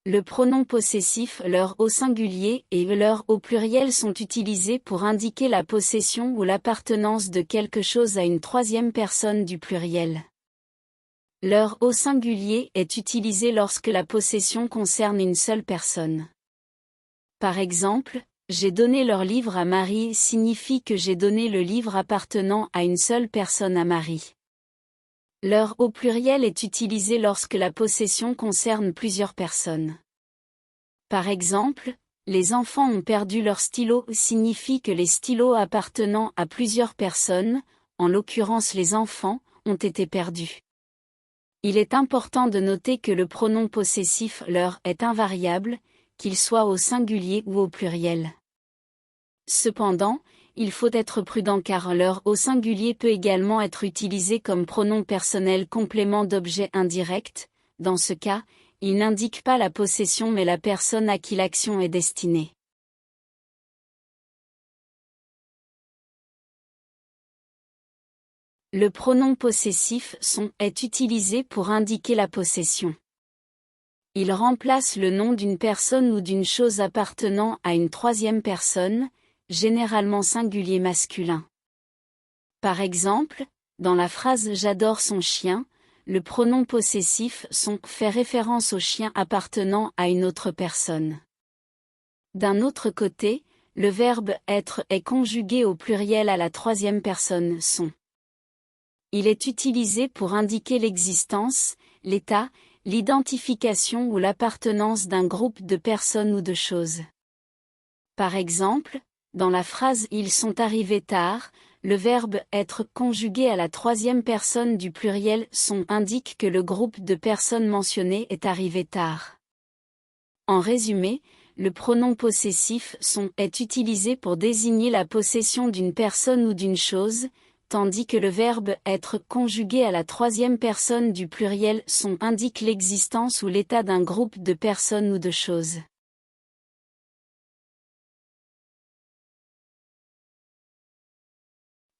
Le pronom possessif leur au singulier et leur au pluriel sont utilisés pour indiquer la possession ou l'appartenance de quelque chose à une troisième personne du pluriel. Leur au singulier est utilisé lorsque la possession concerne une seule personne. Par exemple, j'ai donné leur livre à Marie signifie que j'ai donné le livre appartenant à une seule personne à Marie. Leur au pluriel est utilisé lorsque la possession concerne plusieurs personnes. Par exemple, les enfants ont perdu leur stylo signifie que les stylos appartenant à plusieurs personnes, en l'occurrence les enfants, ont été perdus. Il est important de noter que le pronom possessif leur est invariable, qu'il soit au singulier ou au pluriel. Cependant, il faut être prudent car leur au singulier peut également être utilisé comme pronom personnel complément d'objet indirect. Dans ce cas, il n'indique pas la possession mais la personne à qui l'action est destinée. Le pronom possessif est utilisé pour indiquer la possession. Il remplace le nom d'une personne ou d'une chose appartenant à une troisième personne, généralement singulier masculin. Par exemple, dans la phrase « J'adore son chien », le pronom possessif fait référence au chien appartenant à une autre personne. D'un autre côté, le verbe « être » est conjugué au pluriel à la troisième personne « son ». Il est utilisé pour indiquer l'existence, l'état, l'identification ou l'appartenance d'un groupe de personnes ou de choses. Par exemple, dans la phrase « Ils sont arrivés tard », le verbe « être » conjugué à la troisième personne du pluriel « sont » indique que le groupe de personnes mentionnées est arrivé tard. En résumé, le pronom possessif « sont » est utilisé pour désigner la possession d'une personne ou d'une chose, tandis que le verbe « être » conjugué à la troisième personne du pluriel « sont » indique l'existence ou l'état d'un groupe de personnes ou de choses.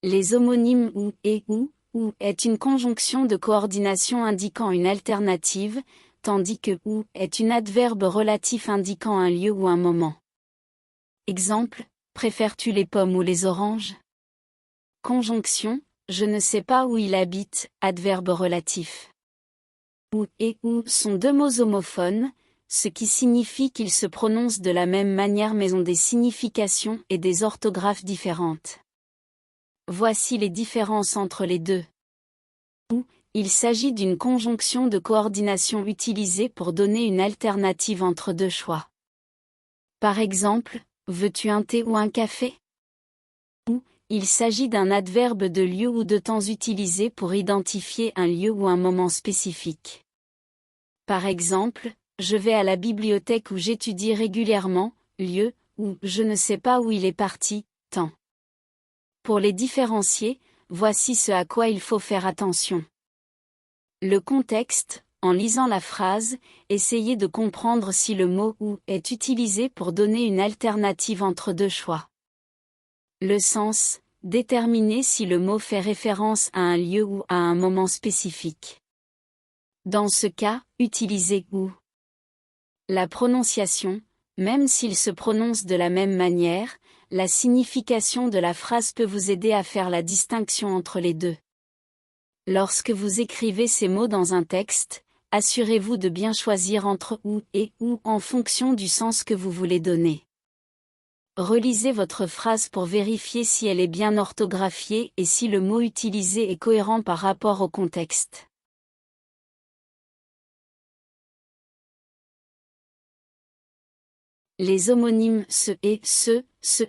Les homonymes ou et ou est une conjonction de coordination indiquant une alternative, tandis que ou est une adverbe relatif indiquant un lieu ou un moment. Exemple, préfères-tu les pommes ou les oranges? Conjonction, je ne sais pas où il habite, adverbe relatif. Ou et ou sont deux mots homophones, ce qui signifie qu'ils se prononcent de la même manière mais ont des significations et des orthographes différentes. Voici les différences entre les deux. Ou, il s'agit d'une conjonction de coordination utilisée pour donner une alternative entre deux choix. Par exemple, veux-tu un thé ou un café? Ou, il s'agit d'un adverbe de lieu ou de temps utilisé pour identifier un lieu ou un moment spécifique. Par exemple, je vais à la bibliothèque où j'étudie régulièrement, lieu, ou je ne sais pas où il est parti, temps. Pour les différencier, voici ce à quoi il faut faire attention. Le contexte, en lisant la phrase, essayez de comprendre si le mot « ou » est utilisé pour donner une alternative entre deux choix. Le sens, déterminez si le mot fait référence à un lieu ou à un moment spécifique. Dans ce cas, utilisez « ou ». La prononciation, même s'il se prononce de la même manière, la signification de la phrase peut vous aider à faire la distinction entre les deux. Lorsque vous écrivez ces mots dans un texte, assurez-vous de bien choisir entre ou et ou en fonction du sens que vous voulez donner. Relisez votre phrase pour vérifier si elle est bien orthographiée et si le mot utilisé est cohérent par rapport au contexte. Les homonymes ce et ce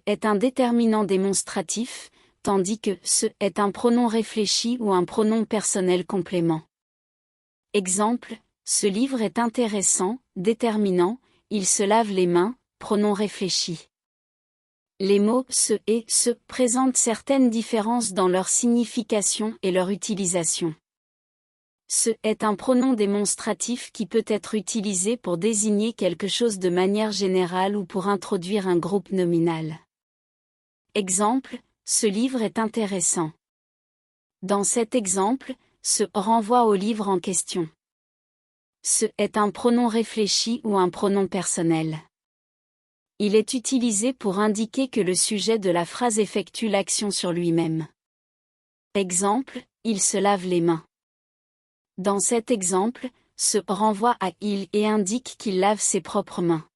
est un déterminant démonstratif, tandis que ce est un pronom réfléchi ou un pronom personnel complément. Exemple, ce livre est intéressant, déterminant, il se lave les mains, pronom réfléchi. Les mots ce et ce présentent certaines différences dans leur signification et leur utilisation. Ce est un pronom démonstratif qui peut être utilisé pour désigner quelque chose de manière générale ou pour introduire un groupe nominal. Exemple, ce livre est intéressant. Dans cet exemple, ce renvoie au livre en question. Ce est un pronom réfléchi ou un pronom personnel. Il est utilisé pour indiquer que le sujet de la phrase effectue l'action sur lui-même. Exemple, il se lave les mains. Dans cet exemple, ce renvoie à il et indique qu'il lave ses propres mains.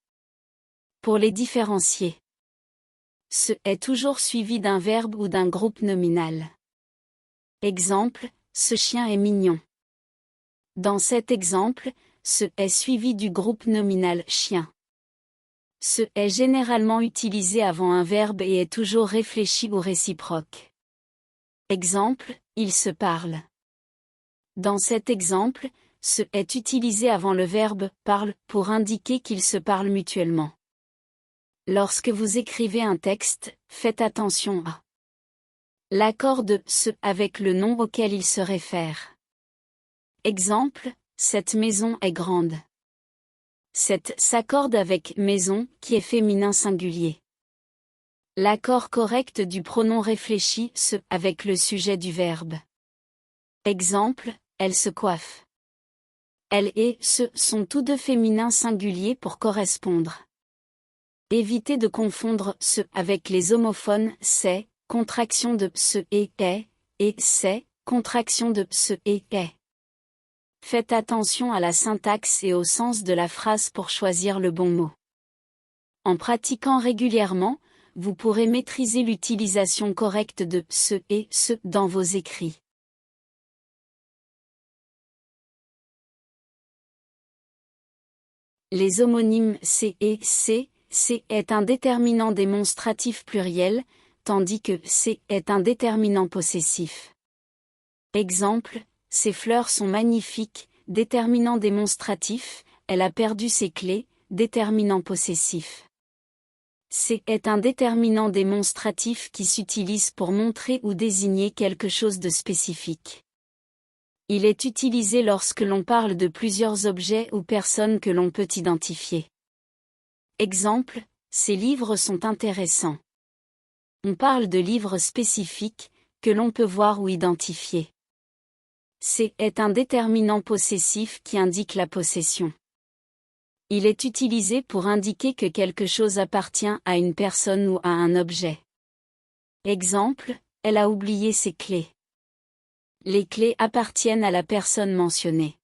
Pour les différencier, ce est toujours suivi d'un verbe ou d'un groupe nominal. Exemple, ce chien est mignon. Dans cet exemple, ce est suivi du groupe nominal chien. Ce est généralement utilisé avant un verbe et est toujours réfléchi ou réciproque. Exemple, ils se parlent. Dans cet exemple, ce est utilisé avant le verbe parle pour indiquer qu'ils se parlent mutuellement. Lorsque vous écrivez un texte, faites attention à l'accord de ce avec le nom auquel il se réfère. Exemple, cette maison est grande. Cette s'accorde avec maison qui est féminin singulier. L'accord correct du pronom réfléchi ce avec le sujet du verbe. Exemple, elle se coiffe. Elle et ce sont tous deux féminins singuliers pour correspondre. Évitez de confondre ce avec les homophones c'est, contraction de ce et c'est, contraction de ce et est. Faites attention à la syntaxe et au sens de la phrase pour choisir le bon mot. En pratiquant régulièrement, vous pourrez maîtriser l'utilisation correcte de ce et ce dans vos écrits. Les homonymes c et c est un déterminant démonstratif pluriel, tandis que c est un déterminant possessif. Exemple, ces fleurs sont magnifiques, déterminant démonstratif, elle a perdu ses clés, déterminant possessif. C est un déterminant démonstratif qui s'utilise pour montrer ou désigner quelque chose de spécifique. Il est utilisé lorsque l'on parle de plusieurs objets ou personnes que l'on peut identifier. Exemple, ces livres sont intéressants. On parle de livres spécifiques, que l'on peut voir ou identifier. C est un déterminant possessif qui indique la possession. Il est utilisé pour indiquer que quelque chose appartient à une personne ou à un objet. Exemple, elle a oublié ses clés. Les clés appartiennent à la personne mentionnée.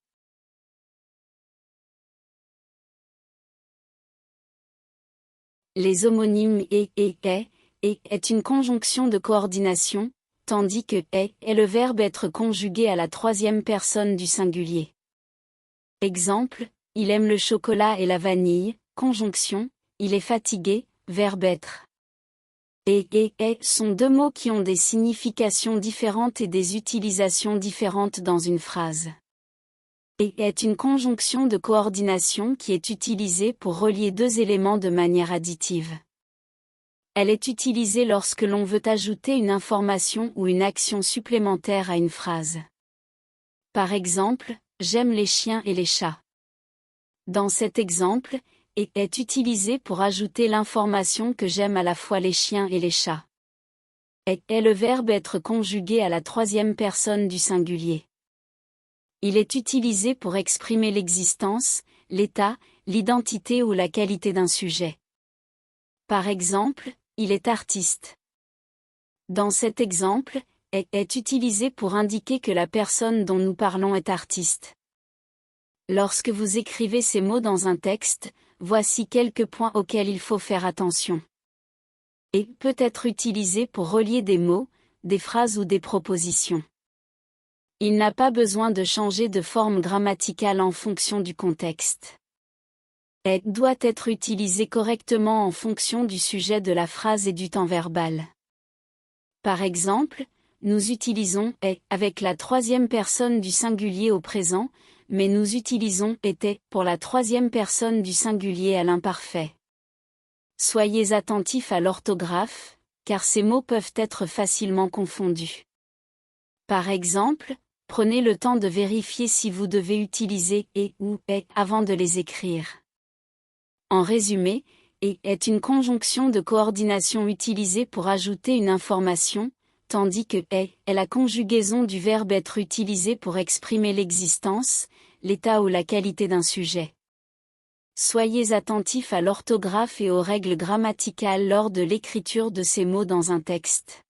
Les homonymes et est une conjonction de coordination, tandis que est le verbe être conjugué à la troisième personne du singulier. Exemple, il aime le chocolat et la vanille, conjonction, il est fatigué, verbe être. Et sont deux mots qui ont des significations différentes et des utilisations différentes dans une phrase. Et est une conjonction de coordination qui est utilisée pour relier deux éléments de manière additive. Elle est utilisée lorsque l'on veut ajouter une information ou une action supplémentaire à une phrase. Par exemple, j'aime les chiens et les chats. Dans cet exemple, et est utilisé pour ajouter l'information que j'aime à la fois les chiens et les chats. Est le verbe être conjugué à la troisième personne du singulier. Il est utilisé pour exprimer l'existence, l'état, l'identité ou la qualité d'un sujet. Par exemple, il est artiste. Dans cet exemple, est utilisé pour indiquer que la personne dont nous parlons est artiste. Lorsque vous écrivez ces mots dans un texte, voici quelques points auxquels il faut faire attention. Et peut être utilisé pour relier des mots, des phrases ou des propositions. Il n'a pas besoin de changer de forme grammaticale en fonction du contexte. Et doit être utilisé correctement en fonction du sujet de la phrase et du temps verbal. Par exemple, nous utilisons est avec la troisième personne du singulier au présent, mais nous utilisons était pour la troisième personne du singulier à l'imparfait. Soyez attentifs à l'orthographe, car ces mots peuvent être facilement confondus. Par exemple, prenez le temps de vérifier si vous devez utiliser et ou est avant de les écrire. En résumé, et est une conjonction de coordination utilisée pour ajouter une information, tandis que est la conjugaison du verbe être utilisé pour exprimer l'existence, l'état ou la qualité d'un sujet. Soyez attentif à l'orthographe et aux règles grammaticales lors de l'écriture de ces mots dans un texte.